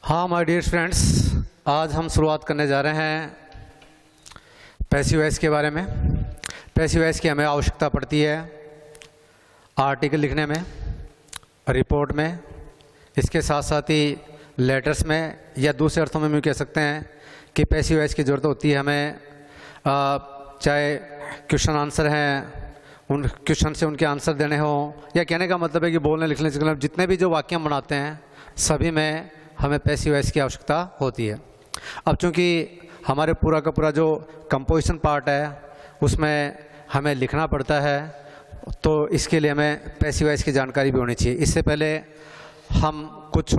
हाँ my dear friends, आज हम शुरुआत करने जा रहे हैं पैसिव वॉइस के बारे में। पैसिव वॉइस की हमें आवश्यकता पड़ती है आर्टिकल लिखने में, रिपोर्ट में, इसके साथ साथ ही लेटर्स में, या दूसरे अर्थों में भी कह सकते हैं कि पैसिव वॉइस की ज़रूरत होती है हमें। चाहे क्वेश्चन आंसर हैं, उन क्वेश्चन से उनके आंसर देने हों, या कहने का मतलब है कि बोलने लिखने से मतलब जितने भी जो वाक्य हम बनाते हैं सभी में हमें पैसिव वॉइस की आवश्यकता होती है। अब चूँकि हमारे पूरा का पूरा जो कंपोजिशन पार्ट है उसमें हमें लिखना पड़ता है, तो इसके लिए हमें पैसिव वॉइस की जानकारी भी होनी चाहिए। इससे पहले हम कुछ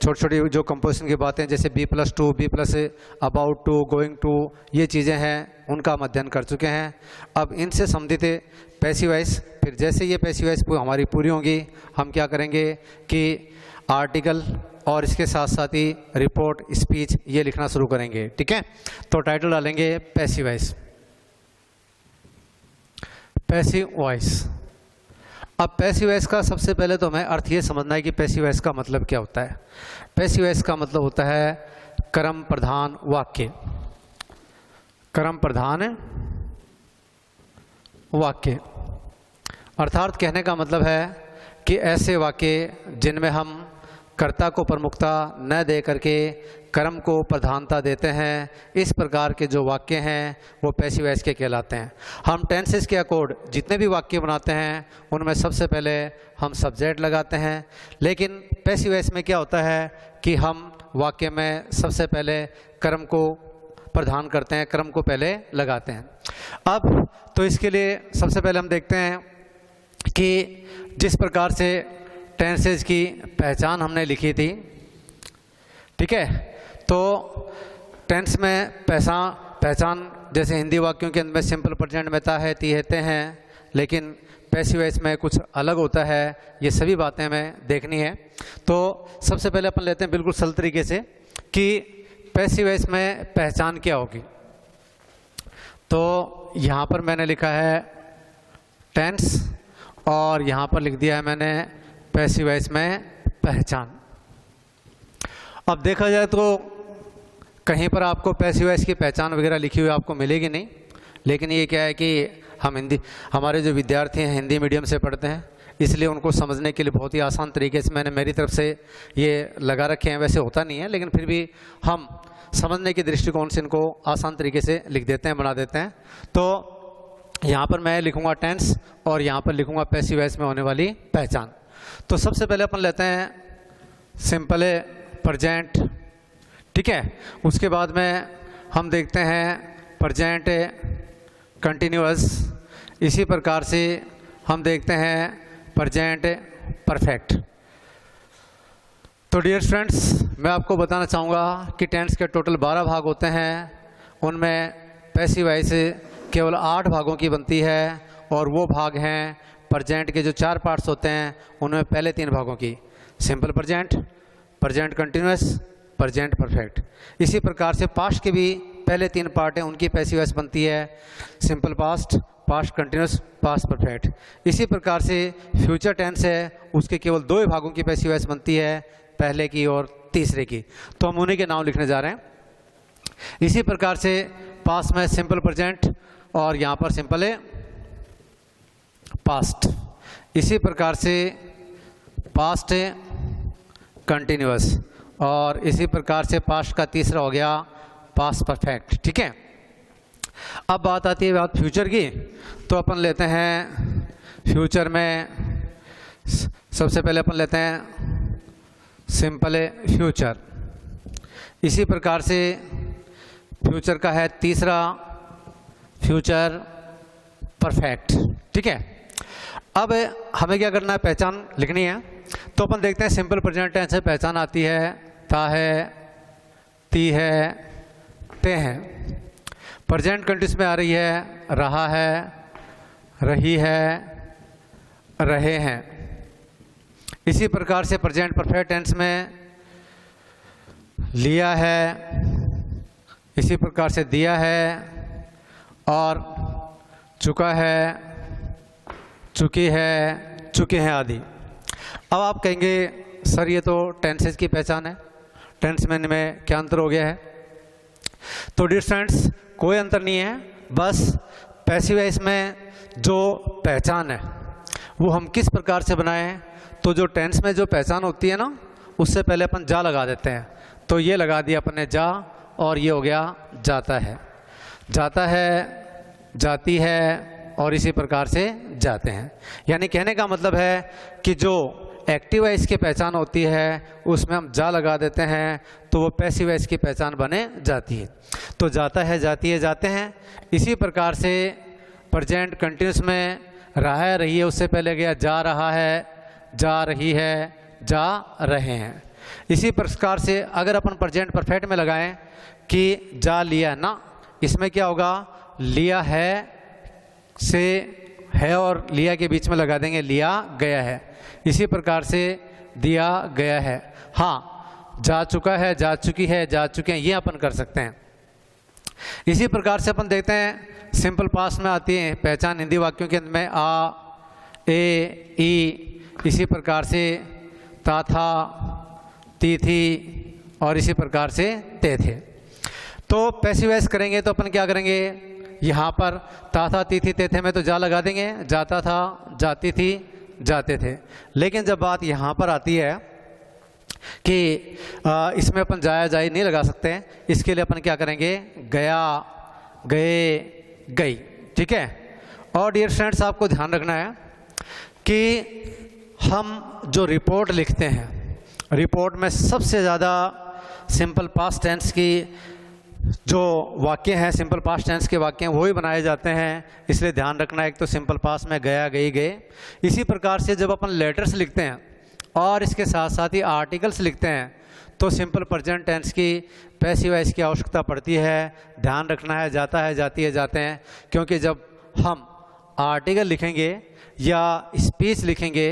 छोटी जो कंपोजिशन की बातें जैसे B+2, B+, about to, going to, ये चीज़ें हैं उनका हम अध्ययन कर चुके हैं। अब इनसे संबंधित पैसिव वॉइस, फिर जैसे ये पैसिव वॉइस हमारी पूरी होंगी हम क्या करेंगे कि आर्टिकल और इसके साथ साथ ही रिपोर्ट, स्पीच ये लिखना शुरू करेंगे। ठीक है, तो टाइटल डालेंगे पैसिव वॉइस। Passive voice. अब पैसिव वॉइस का सबसे पहले तो हमें अर्थ ये समझना है कि पैसिव वॉइस का मतलब क्या होता है। पैसिव वॉइस का मतलब होता है कर्म प्रधान वाक्य। कर्म प्रधान वाक्य अर्थात कहने का मतलब है कि ऐसे वाक्य जिनमें हम कर्ता को प्रमुखता न दे करके कर्म को प्रधानता देते हैं, इस प्रकार के जो वाक्य हैं वो पैसिव वॉइस के कहलाते हैं। हम टेंसेस के अकॉर्ड जितने भी वाक्य बनाते हैं उनमें सबसे पहले हम सब्जेक्ट लगाते हैं, लेकिन पैसिव वॉइस में क्या होता है कि हम वाक्य में सबसे पहले कर्म को प्रधान करते हैं, कर्म को पहले लगाते हैं। अब तो इसके लिए सबसे पहले हम देखते हैं कि जिस प्रकार से टेंसेस की पहचान हमने लिखी थी, ठीक है, तो टेंस में पहचान जैसे हिंदी वाक्यों के अंदर में सिंपल प्रेजेंट में ता है, ती है, ते हैं, लेकिन पैसिव वॉइस में कुछ अलग होता है। ये सभी बातें हमें देखनी है। तो सबसे पहले अपन लेते हैं बिल्कुल सरल तरीके से कि पैसिव वॉइस में पहचान क्या होगी। तो यहाँ पर मैंने लिखा है टेंस और यहाँ पर लिख दिया है मैंने पैसिव वॉइस में पहचान। अब देखा जाए तो कहीं पर आपको पैसिव वॉइस की पहचान वगैरह लिखी हुई आपको मिलेगी नहीं, लेकिन ये क्या है कि हमारे जो विद्यार्थी हैं हिंदी मीडियम से पढ़ते हैं, इसलिए उनको समझने के लिए बहुत ही आसान तरीके से मैंने मेरी तरफ से ये लगा रखे हैं। वैसे होता नहीं है, लेकिन फिर भी हम समझने के दृष्टिकोण से इनको आसान तरीके से लिख देते हैं, बना देते हैं। तो यहाँ पर मैं लिखूँगा टेंस और यहाँ पर लिखूँगा पैसिव वॉइस में होने वाली पहचान। तो सबसे पहले अपन लेते हैं सिंपल प्रेजेंट, ठीक है। उसके बाद में हम देखते हैं प्रेजेंट कंटिन्यूअस, इसी प्रकार से हम देखते हैं प्रेजेंट परफेक्ट। तो डियर फ्रेंड्स, मैं आपको बताना चाहूँगा कि टेंस के टोटल 12 भाग होते हैं, उनमें पैसिव वॉइस केवल 8 भागों की बनती है, और वो भाग हैं प्रेजेंट के जो 4 पार्ट्स होते हैं उनमें पहले 3 भागों की, simple present, present continuous, present perfect. इसी प्रकार से पास्ट के भी पहले 3 पार्ट हैं, उनकी पैसिव वॉइस बनती है simple past, past continuous, past perfect. इसी प्रकार से फ्यूचर टेंस है, उसके केवल 2 भागों की पैसिव वॉइस बनती है, पहले की और तीसरे की। तो हम उन्हीं के नाम लिखने जा रहे हैं। इसी प्रकार से पास्ट में सिंपल प्रेजेंट और यहाँ पर सिंपल है पास्ट। इसी प्रकार से पास्ट है कंटिन्यूअस, और इसी प्रकार से पास्ट का तीसरा हो गया पास्ट परफेक्ट, ठीक है। अब बात आती है बात फ्यूचर की, तो अपन लेते हैं फ्यूचर में सबसे पहले अपन लेते हैं सिंपल फ्यूचर। इसी प्रकार से फ्यूचर का है तीसरा फ्यूचर परफेक्ट, ठीक है। अब हमें क्या करना है, पहचान लिखनी है। तो अपन देखते हैं सिंपल प्रेजेंट टेंस से पहचान आती है ता है, ती है, ते है। प्रेजेंट कंटिन्यूअस में आ रही है रहा है, रही है, रहे हैं। इसी प्रकार से प्रेजेंट परफेक्ट टेंस में लिया है, इसी प्रकार से दिया है, और चुका है, चुकी है, चुके हैं आदि। अब आप कहेंगे सर ये तो टेंसेस की पहचान है, टेंस में इनमें क्या अंतर हो गया है? तो डियर स्टूडेंट्स कोई अंतर नहीं है, बस पैसिव वॉइस में जो पहचान है वो हम किस प्रकार से बनाएं। तो जो टेंस में जो पहचान होती है ना, उससे पहले अपन जा लगा देते हैं। तो ये लगा दिया अपन ने जा, और ये हो गया जाता है, जाता है, जाती है, और इसी प्रकार से जाते हैं। यानी कहने का मतलब है कि जो एक्टिव वॉइस की पहचान होती है उसमें हम जा लगा देते हैं तो वो पैसिव वॉइस की पहचान बने जाती है। तो जाता है, जाती है, जाते हैं। इसी प्रकार से प्रेजेंट कंटिन्यूस में रहा है, रही है, उससे पहले गया जा रहा है, जा रही है, जा रहे हैं। इसी प्रकार से अगर अपन प्रेजेंट परफेक्ट में लगाएं कि जा लिया ना, इसमें क्या होगा? लिया है से है और लिया के बीच में लगा देंगे लिया गया है। इसी प्रकार से दिया गया है। हाँ, जा चुका है, जा चुकी है, जा चुके हैं, ये अपन कर सकते हैं। इसी प्रकार से अपन देखते हैं सिंपल पास्ट में आती है पहचान हिंदी वाक्यों के अंत में आ, ए, ई, इसी प्रकार से ता, था, ती, थी, और इसी प्रकार से ते थे। तो पैसिव वॉइस करेंगे तो अपन क्या करेंगे? यहाँ पर ता, था, ती, थी, ते थे में तो जा लगा देंगे, जाता था, जाती थी, जाते थे। लेकिन जब बात यहाँ पर आती है कि इसमें अपन जाया जाए नहीं लगा सकते, इसके लिए अपन क्या करेंगे? गया, गए, गई। ठीक है। और डियर फ्रेंड्स आपको ध्यान रखना है कि हम जो रिपोर्ट लिखते हैं, रिपोर्ट में सबसे ज़्यादा सिंपल पास्ट टेंस की जो वाक्य हैं, सिंपल पास्ट टेंस के वाक्य हैं, वही बनाए जाते हैं। इसलिए ध्यान रखना है, एक तो सिंपल पास्ट में गया, गई, गए। इसी प्रकार से जब अपन लेटर्स लिखते हैं और इसके साथ साथ ही आर्टिकल्स लिखते हैं तो सिंपल प्रेजेंट टेंस की पैसिव वॉइस की आवश्यकता पड़ती है। ध्यान रखना है, जाता है, जाती है, जाते हैं, क्योंकि जब हम आर्टिकल लिखेंगे या स्पीच लिखेंगे,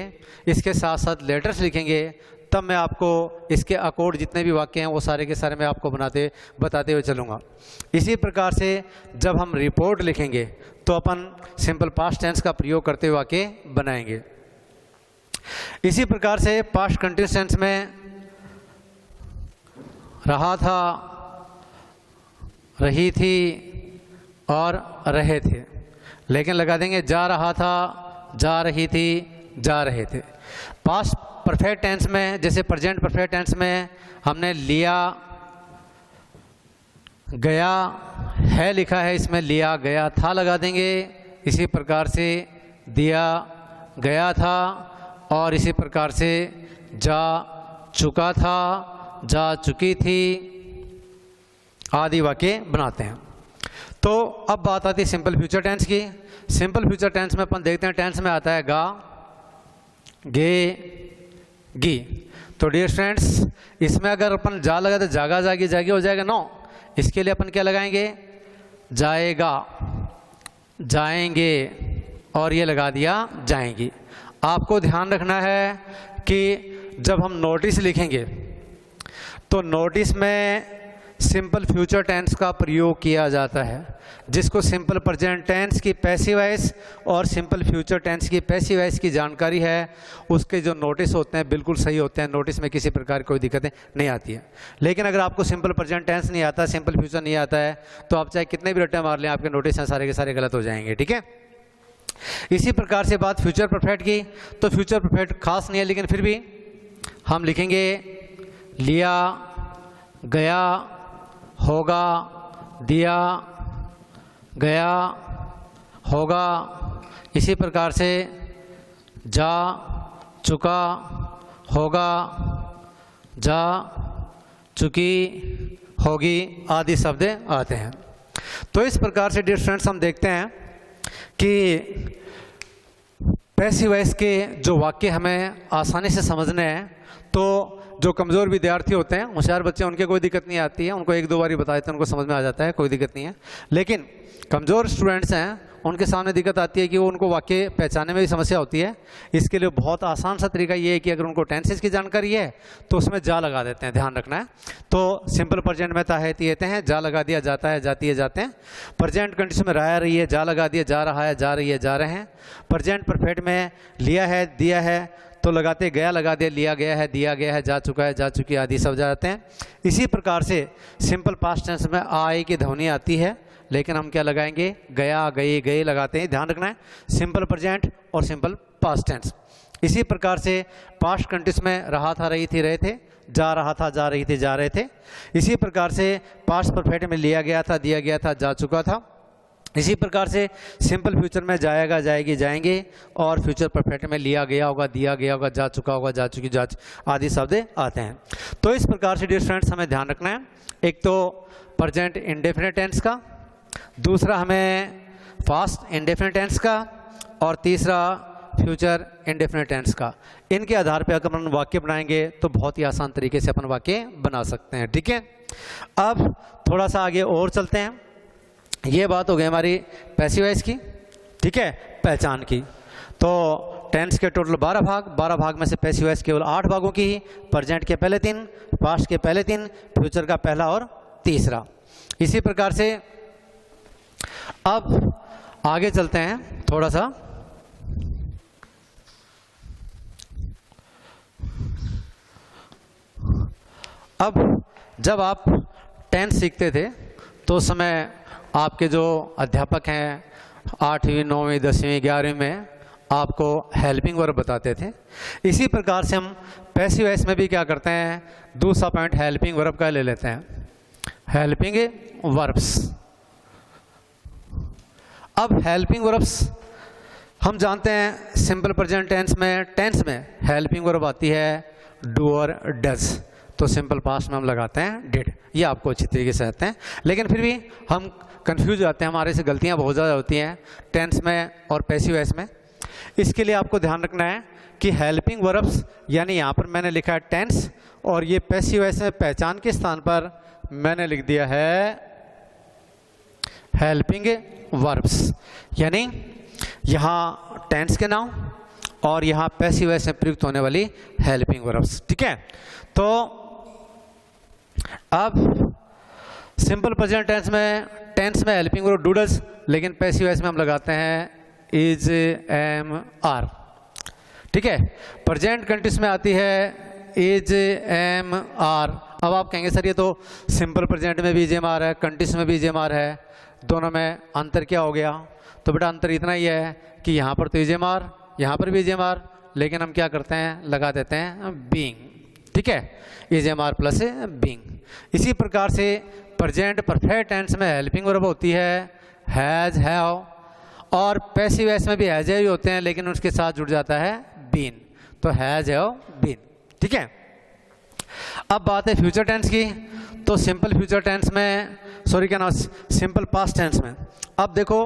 इसके साथ साथ लेटर्स लिखेंगे, तब मैं आपको इसके अकॉर्ड जितने भी वाक्य हैं वो सारे के सारे मैं आपको बताते हुए चलूँगा। इसी प्रकार से जब हम रिपोर्ट लिखेंगे तो अपन सिंपल पास्ट टेंस का प्रयोग करते हुए वाक्य बनाएंगे। इसी प्रकार से पास्ट कंटिन्यूअस टेंस में रहा था, रही थी और रहे थे, लेकिन लगा देंगे जा रहा था, जा रही थी, जा रहे थे। पास्ट परफेक्ट टेंस में जैसे प्रेजेंट परफेक्ट टेंस में हमने लिया, गया है लिखा है, इसमें लिया गया था लगा देंगे। इसी प्रकार से दिया गया था, और इसी प्रकार से जा चुका था, जा चुकी थी, आदि वाक्य बनाते हैं। तो अब बात आती है सिंपल फ्यूचर टेंस की। सिंपल फ्यूचर टेंस में अपन देखते हैं टेंस में आता है गा, गे, गी। तो डियर फ्रेंड्स इसमें अगर अपन जा लगा तो जागा, जागी, जागी हो जाएगा? नो। इसके लिए अपन क्या लगाएंगे? जाएगा, जाएंगे, और ये लगा दिया जाएंगी। आपको ध्यान रखना है कि जब हम नोटिस लिखेंगे तो नोटिस में सिंपल फ्यूचर टेंस का प्रयोग किया जाता है, जिसको सिंपल प्रेजेंट टेंस की पैसिव वॉइस और सिंपल फ्यूचर टेंस की पैसिव वॉइस की जानकारी है। उसके जो नोटिस होते हैं बिल्कुल सही होते हैं, नोटिस में किसी प्रकार की कोई दिक्कतें नहीं आती है। लेकिन अगर आपको सिंपल प्रेजेंट टेंस नहीं आता, सिंपल फ्यूचर नहीं आता है, तो आप चाहे कितने भी रट्टे मार लें, आपके नोटिस हैं सारे के सारे गलत हो जाएंगे। ठीक है। इसी प्रकार से बात फ्यूचर परफेक्ट की, तो फ्यूचर परफेक्ट खास नहीं है, लेकिन फिर भी हम लिखेंगे लिया, गया, होगा, दिया, गया, होगा। इसी प्रकार से जा चुका, होगा, जा चुकी, होगी, आदि शब्द आते हैं। तो इस प्रकार से डियर फ्रेंड्स हम देखते हैं कि पैसिव वॉइस के जो वाक्य हमें आसानी से समझने हैं, तो जो कमज़ोर विद्यार्थी होते हैं, होशियार बच्चे, उनके कोई दिक्कत नहीं आती है, उनको एक दो बार बता देते हैं, उनको समझ में आ जाता है, कोई दिक्कत नहीं है। लेकिन कमज़ोर स्टूडेंट्स हैं, उनके सामने दिक्कत आती है कि वो उनको वाक्य पहचानने में भी समस्या होती है। इसके लिए बहुत आसान सा तरीका ये है कि अगर उनको टेंसेस की जानकारी है तो उसमें जा लगा देते हैं, ध्यान रखना है। तो सिंपल प्रेजेंट में ता है, तीते हैं, जा लगा दिया, जाता है, जाती है, जाते हैं। प्रेजेंट कंडीशन में रहा रही है, जा लगा दिया, जा रहा है, जा रही है, जा रहे हैं। प्रेजेंट परफेक्ट में लिया है, दिया है, तो लगाते गया लगा दिया, लिया गया है, दिया गया है, जा चुका है, जा चुकी आदि शब्द जाते हैं। इसी प्रकार से सिंपल पास्ट टेंस में आई की ध्वनि आती है, लेकिन हम क्या लगाएंगे, गया गई गए लगाते हैं। ध्यान रखना है सिंपल प्रेजेंट और सिंपल पास्ट टेंस। इसी प्रकार से पास्ट कंटिन्यूअस में रहा था, रही थी, रहे थे, जा रहा था, जा रही थी, जा रहे थे। इसी प्रकार से पास्ट परफेक्ट में लिया गया था, दिया गया था, जा चुका था। इसी प्रकार से सिंपल फ्यूचर में जाएगा, जाएगी, जाएंगे, और फ्यूचर परफेक्ट में लिया गया होगा, दिया गया होगा, जा चुका होगा, जा चुकी, जा आदि शब्द आते हैं। तो इस प्रकार से डियर फ्रेंड्स हमें ध्यान रखना है, एक तो प्रेजेंट इंडेफिनिट टेंस का, दूसरा हमें पास्ट इंडेफिनिट टेंस का, और तीसरा फ्यूचर इंडेफिनिट टेंस का। इनके आधार पर अगर अपन वाक्य बनाएंगे तो बहुत ही आसान तरीके से अपन वाक्य बना सकते हैं। ठीक है, अब थोड़ा सा आगे और चलते हैं। ये बात हो गई हमारी पैसिव वॉइस की, ठीक है, पहचान की। तो टेंस के टोटल 12 भाग, 12 भाग में से पैसिव वॉइस केवल 8 भागों की ही, प्रेजेंट के पहले 3, पास्ट के पहले 3, फ्यूचर का पहला और तीसरा। इसी प्रकार से अब आगे चलते हैं थोड़ा सा। अब जब आप टेंस सीखते थे तो उस समय आपके जो अध्यापक हैं 8वीं 9वीं 10वीं 11वीं में आपको हेल्पिंग वर्ब बताते थे। इसी प्रकार से हम पैसिव वॉइस में भी क्या करते हैं, दूसरा पॉइंट हेल्पिंग वर्ब का ले लेते हैं, हेल्पिंग वर्ब्स। अब हेल्पिंग वर्ब्स हम जानते हैं सिंपल प्रेजेंट टेंस में हेल्पिंग वर्ब आती है डू और डज, तो सिंपल पास्ट में हम लगाते हैं डिड। ये आपको अच्छी तरीके से आते हैं, लेकिन फिर भी हम कंफ्यूज हो जाते हैं, हमारे से गलतियां बहुत ज़्यादा होती हैं टेंस में और पैसिव वॉइस में। इसके लिए आपको ध्यान रखना है कि हेल्पिंग वर्ब्स, यानी यहाँ पर मैंने लिखा है टेंस, और ये पैसिव वॉइस में पहचान के स्थान पर मैंने लिख दिया है हेल्पिंग वर्ब्स, यानी यहाँ टेंस के नाम और यहाँ पैसिव वॉइस में प्रयुक्त होने वाली हेल्पिंग वर्ब्स। ठीक है, तो अब सिंपल प्रेजेंट टेंस में हेल्पिंग वर्ब डू डज, लेकिन पैसिव वॉइस में हम लगाते हैं इज एम आर। ठीक है, प्रेजेंट कंटिन्यूअस में आती है इज एम आर। अब आप कहेंगे सर ये तो सिंपल प्रेजेंट में भी इज एम आर है, कंटिन्यूअस में भी इज एम आर है, दोनों में अंतर क्या हो गया? तो बेटा अंतर इतना ही है कि यहाँ पर तो इज एम आर, यहाँ पर भी इज एम आर, लेकिन हम क्या करते हैं, लगा देते हैं बीइंग। ठीक है, is am are plus being. इसी प्रकार से प्रेजेंट परफेक्ट टेंस में हेल्पिंग वर्ब होती है हैज, हैव, और पैसिव वॉइस में भी हैज ही होते हैं, लेकिन उसके साथ जुड़ जाता है बीन, तो हैज, हैव, बीन। ठीक है, अब बात है फ्यूचर टेंस की। तो सिंपल फ्यूचर टेंस में, सॉरी क्या नाम, सिंपल पास्ट टेंस में, अब देखो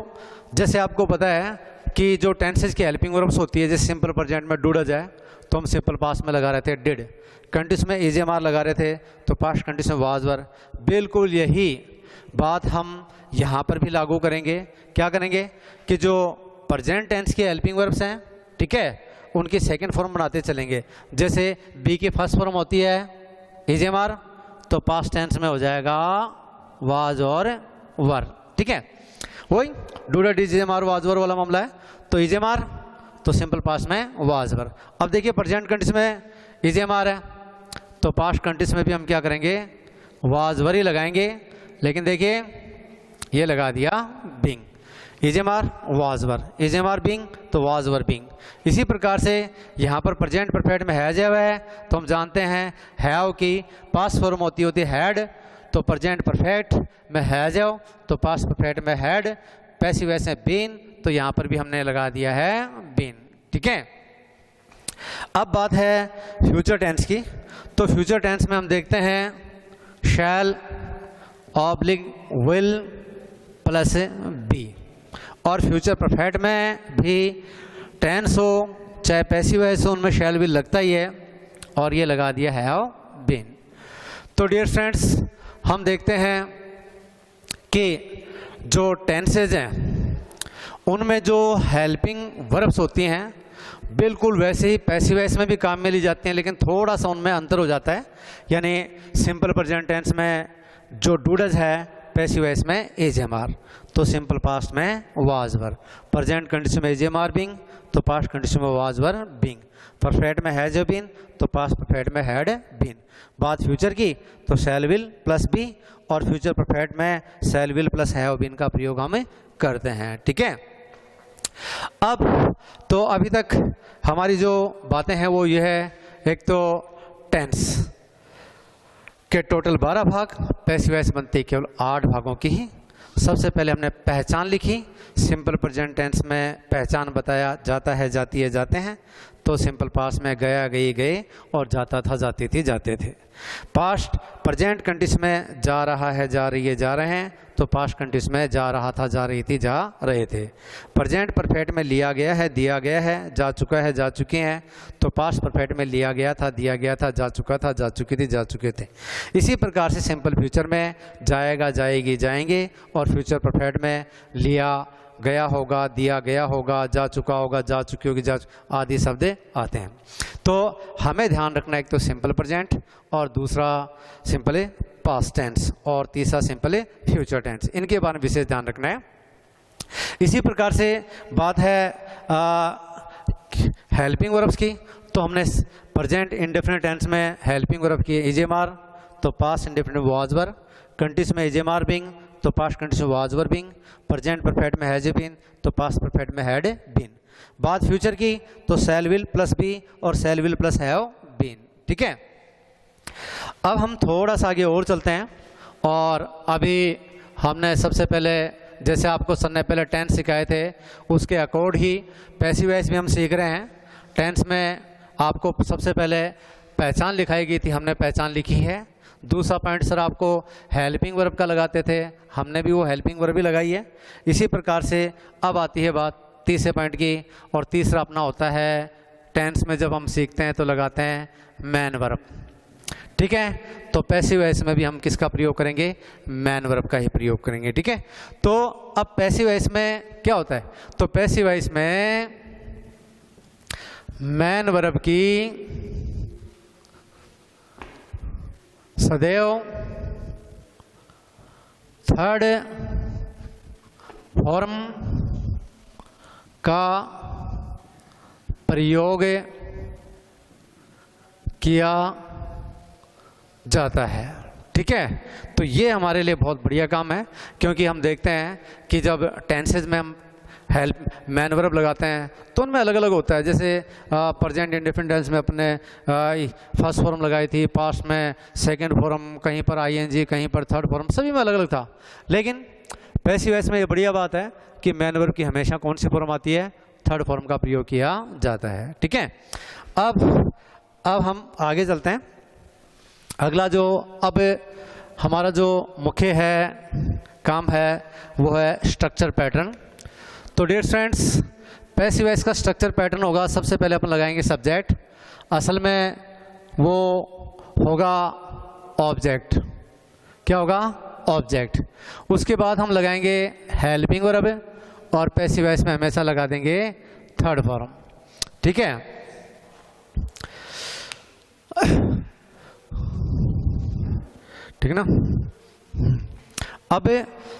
जैसे आपको पता है कि जो टेंसेज की हेल्पिंग वर्ब्स होती है, जैसे सिंपल प्रेजेंट में डू डज है तो हम सिंपल पास्ट में लगा रहे थे डिड, कंटिन्यूअस में इज एम आर लगा रहे थे तो पास्ट कंटिन्यूअस में वाज वर। बिल्कुल यही बात हम यहाँ पर भी लागू करेंगे। क्या करेंगे कि जो प्रेजेंट टेंस की हेल्पिंग वर्ब्स हैं, ठीक है, उनकी सेकंड फॉर्म बनाते चलेंगे। जैसे बी की फर्स्ट फॉर्म होती है इज एम आर, तो पास्ट टेंस में हो जाएगा वाज और वर। ठीक है, वही do does is am are was were वाला मामला है, तो इज एम आर तो सिंपल पास्ट में वाज वर। अब देखिए प्रेजेंट कंटिन्यूअस में इज एम आर है तो पास्ट कंटिन्यूअस में भी हम क्या करेंगे, वाज वर ही लगाएंगे, लेकिन देखिए ये लगा दिया being, is am are was were, is am are being तो वाज वर बीइंग। इसी प्रकार से यहाँ पर प्रेजेंट परफेक्ट में हैज है तो हम जानते हैं हैव की पास्ट फॉर्म होती है हैड, तो प्रेजेंट परफेक्ट में हैज है तो पास्ट परफेक्ट में हैड, पैसिव वॉइस में बीन, तो यहाँ पर भी हमने लगा दिया है बीन। ठीक है, अब बात है फ्यूचर टेंस की। तो फ्यूचर टेंस में हम देखते हैं शैल ऑब्लिक विल प्लस बी, और फ्यूचर परफेक्ट में भी टेंस हो चाहे पैसिव वॉइस हो उनमें शैल विल लगता ही है, और ये लगा दिया हैव बीन। तो डियर फ्रेंड्स हम देखते हैं कि जो टेंसेज हैं उनमें जो हेल्पिंग वर्ब्स होती हैं बिल्कुल वैसे ही पैसिव वॉइस में भी काम में ली जाती हैं, लेकिन थोड़ा सा उनमें अंतर हो जाता है। यानी सिंपल प्रेजेंट टेंस में जो डू डज है पैसिव वॉइस में इज एम आर, तो सिंपल पास्ट में वाज वर, प्रेजेंट कंडीशन में इज एम आर बीइंग, तो पास्ट कंडीशन में वाज वर बीइंग, परफेक्ट में हैज बीन, तो पास्ट परफेक्ट में हैड बीन। बात फ्यूचर की तो शैल विल प्लस बी, और फ्यूचर परफेक्ट में shall will plus have been का प्रयोग हम करते हैं। ठीक है, अब तो अभी तक हमारी जो बातें हैं वो ये है, एक तो टेंस के टोटल 12 भाग, पैसिव वॉइस बनती केवल 8 भागों की ही। सबसे पहले हमने पहचान लिखी, सिंपल प्रेजेंट टेंस में पहचान बताया जाता है, जाती है, जाते हैं, तो सिंपल पास्ट में गया, गई, गए, और जाता था, जाती थी, जाते थे। पास्ट प्रेजेंट कंडीशन में जा रहा है, जा रही है, जा रहे हैं, तो पास्ट कंडीशन में जा रहा था, जा रही थी, जा रहे थे। प्रेजेंट परफेक्ट में लिया गया है, दिया गया है, जा चुका है, जा चुके हैं, तो पास्ट परफेक्ट में लिया गया था, दिया गया था, जा चुका था, जा चुकी थी, जा चुके थे। इसी प्रकार से सिंपल फ्यूचर में जाएगा, जाएगी, जाएंगे, और फ्यूचर परफेक्ट में लिया गया होगा, दिया गया होगा, जा चुका होगा, जा चुकी होगी, आदि शब्द आते हैं। तो हमें ध्यान रखना, एक तो सिंपल प्रेजेंट, और दूसरा सिंपल पास्ट टेंस, और तीसरा सिंपल फ्यूचर टेंस, इनके बारे में विशेष ध्यान रखना है। इसी प्रकार से बात है हेल्पिंग वर्ब्स की, तो हमने प्रेजेंट इंडेफिनिट टेंस में हेल्पिंग वर्ब की इज एम आर, तो past indefinite was were, condition में इज एम आर बीइंग, तो past condition was were being, present perfect में हैज बीन, तो पास्ट परफेक्ट में हैड बीन। बात फ्यूचर की तो शैल विल प्लस बी और shall will plus have been. ठीक है, अब हम थोड़ा सा आगे और चलते हैं, और अभी हमने सबसे पहले जैसे आपको सर ने पहले टेंस सिखाए थे उसके अकॉर्ड ही पैसिव वॉइस भी हम सीख रहे हैं। टेंस में आपको सबसे पहले पहचान लिखाई गई थी, हमने पहचान लिखी है। दूसरा पॉइंट सर आपको हेल्पिंग वर्ब का लगाते थे, हमने भी वो हेल्पिंग वर्ब भी लगाई है। इसी प्रकार से अब आती है बात तीसरे पॉइंट की, और तीसरा अपना होता है टेंस में जब हम सीखते हैं तो लगाते हैं मैन वर्ब। ठीक है, तो पैसिव वॉइस में भी हम किसका प्रयोग करेंगे, मैन वर्ब का ही प्रयोग करेंगे। ठीक है, तो अब पैसिव वॉइस में क्या होता है, तो पैसिव वॉइस में मैन वर्ब की सदैव थर्ड फॉर्म का प्रयोग किया जाता है। ठीक है, तो ये हमारे लिए बहुत बढ़िया काम है, क्योंकि हम देखते हैं कि जब टेंसेज में हम हेल्प मैन वर्ब लगाते हैं तो उनमें अलग अलग होता है। जैसे प्रेजेंट इंडेफिनिट टेंस में अपने फर्स्ट फॉर्म लगाई थी, पास्ट में सेकंड फॉर्म, कहीं पर आईएनजी, कहीं पर थर्ड फॉर्म, सभी में अलग अलग था। लेकिन पैसिव वॉइस में ये बढ़िया बात है कि मैन वर्ब की हमेशा कौन सी फॉर्म आती है, थर्ड फॉर्म का प्रयोग किया जाता है। ठीक है, अब हम आगे चलते हैं। अगला जो अब हमारा जो मुख्य है काम है वो है स्ट्रक्चर पैटर्न। तो डियर फ्रेंड्स, पैसिव वॉइस का स्ट्रक्चर पैटर्न होगा, सबसे पहले अपन लगाएंगे सब्जेक्ट, असल में वो होगा ऑब्जेक्ट। क्या होगा, ऑब्जेक्ट। उसके बाद हम लगाएंगे हेल्पिंग वर्ब, और पैसिव वॉइस में हमेशा लगा देंगे थर्ड फॉर्म। ठीक है, ठीक है ना। अब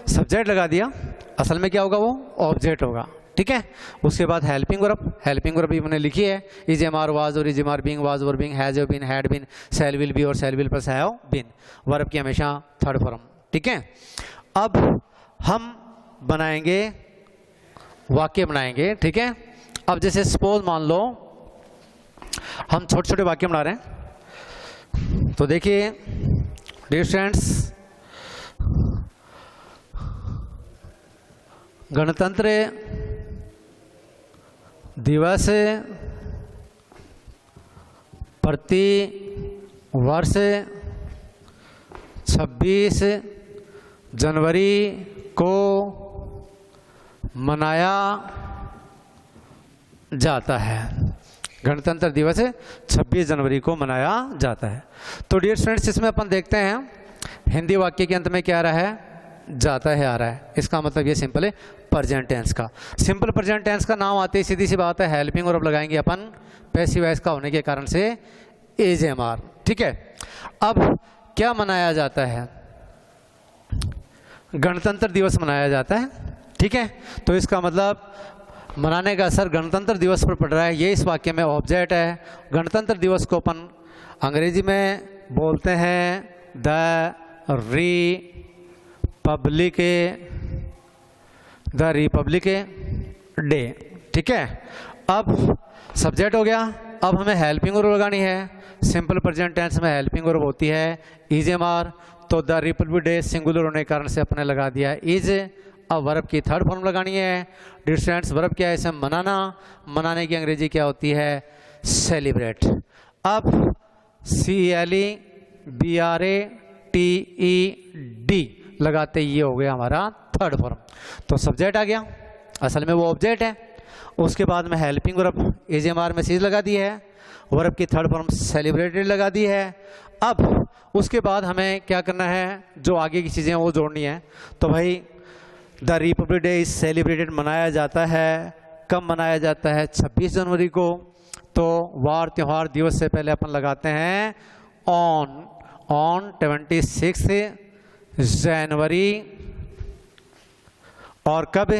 सब्जेक्ट लगा दिया, असल में क्या होगा, वो ऑब्जेक्ट होगा। ठीक है, उसके बाद हेल्पिंग वर्ब भी मैंने लिखी है, इज एम आर वाज और is am are being, was were being, has been, had been, shall will be और shall will plus have been, verb की हमेशा थर्ड फॉर्म। ठीक है, अब हम बनाएंगे वाक्य बनाएंगे। ठीक है, अब जैसे सपोज मान लो हम छोटे छोटे वाक्य बना रहे हैं, तो देखिए डियर फ्रेंड्स, गणतंत्र दिवस प्रति वर्ष 26 जनवरी को मनाया जाता है। गणतंत्र दिवस 26 जनवरी को मनाया जाता है। तो डियर फ्रेंड्स, इसमें अपन देखते हैं हिंदी वाक्य के अंत में क्या आ रहा है, जाता है आ रहा है। इसका मतलब ये सिंपल है प्रेजेंट टेंस का। सिंपल प्रेजेंट टेंस का नाम आते ही सीधी सी बात है हेल्पिंग वर्ब लगाएंगे अपन, पैसिव वॉइस का होने के कारण से इज एम आर। ठीक है, अब क्या मनाया जाता है, गणतंत्र दिवस मनाया जाता है। ठीक है, तो इसका मतलब मनाने का असर गणतंत्र दिवस पर पड़ रहा है, ये इस वाक्य में ऑब्जेक्ट है। गणतंत्र दिवस को अपन अंग्रेजी में बोलते हैं द रिपब्लिक डे। ठीक है, अब सब्जेक्ट हो गया। अब हमें हेल्पिंग वर्ब लगानी है। सिंपल प्रेजेंट टेंस में हेल्पिंग वर्ब होती है इज एम आर, तो द रिपब्लिक डे सिंगुलर होने के कारण से अपने लगा दिया इज। अब वर्ब की थर्ड फॉर्म लगानी है। डिस्टेंस वर्ब क्या है, इसे मनाना, मनाने की अंग्रेजी क्या होती है, सेलिब्रेट। अब CELEBRATED लगाते ये हो गया हमारा थर्ड फॉर्म। तो सब्जेक्ट आ गया, असल में वो ऑब्जेक्ट है। उसके बाद में helping verb is am are में सीज लगा दी है, वर्ब की थर्ड फॉर्म सेलिब्रेटेड लगा दी है। अब उसके बाद हमें क्या करना है, जो आगे की चीज़ें वो जोड़नी है। तो भाई the Republic day is celebrated मनाया जाता है। कब मनाया जाता है, 26 जनवरी को। तो वार त्यौहार दिवस से पहले अपन लगाते हैं ऑन 26 जनवरी। और कब,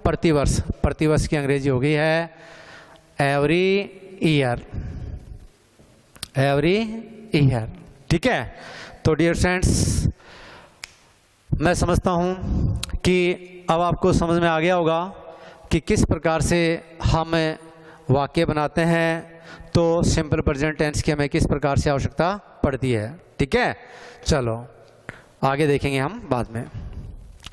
प्रतिवर्ष। प्रतिवर्ष की अंग्रेजी हो गई है एवरी ईयर। ठीक है, तो डियर फ्रेंड्स, मैं समझता हूँ कि अब आपको समझ में आ गया होगा कि किस प्रकार से हम वाक्य बनाते हैं। तो सिंपल प्रेजेंट टेंस की हमें किस प्रकार से आवश्यकता पड़ती है। ठीक है, चलो आगे देखेंगे हम बाद में।